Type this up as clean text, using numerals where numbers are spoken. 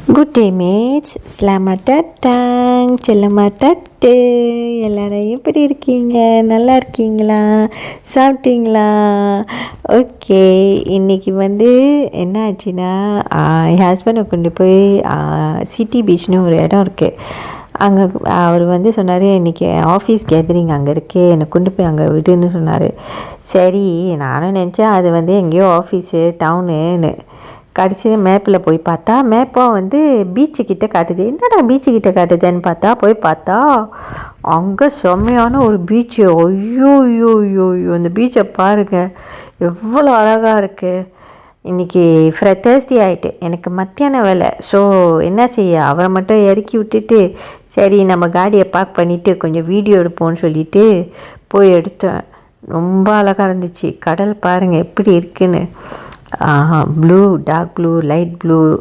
Good day mates, selamat datang செல்லம்மா தட்டு. எல்லாரும் எப்படி இருக்கீங்க? நல்லா இருக்கீங்களா? சாப்பிட்டீங்களா? ஓகே, இன்றைக்கி என்ன ஆச்சுன்னா, என் ஹஸ்பண்டை கொண்டு போய் சிட்டி பீச்னு ஒரு இடம் இருக்குது. அங்கே அவர் சொன்னார், இன்றைக்கி ஆஃபீஸ் கேதரிங் அங்கே இருக்கே, என்னை கொண்டு போய் அங்கே விடுன்னு சொன்னார். சரி, நானும் நினச்சேன் அது எங்கேயோ ஆஃபீஸு டவுனுன்னு. கடைசியில் மேப்பில் போய் பார்த்தா மேப்பும் பீச்சுக்கிட்ட காட்டுது. என்னடா பீச்சுக்கிட்ட காட்டுதுன்னு பார்த்தா அங்கே செம்மையான ஒரு பீச்சு. ஐயோ ஐயோ ஐயோ ஐயோ, அந்த பீச்சை பாருங்கள், எவ்வளோ அழகாக இருக்குது. இன்றைக்கி தேர்ஸ்டே ஆகிட்டு, எனக்கு மத்தியான வேலை. ஸோ என்ன செய்ய, அவரை மட்டும் இறக்கி விட்டுட்டு, சரி நம்ம காடியை பார்க் பண்ணிவிட்டு கொஞ்சம் வீடியோ எடுப்போம்னு சொல்லிவிட்டு போய் எடுத்தேன். ரொம்ப அழகாக இருந்துச்சு. கடல் பாருங்கள் எப்படி இருக்குன்னு. Blue, dark blue, light blue,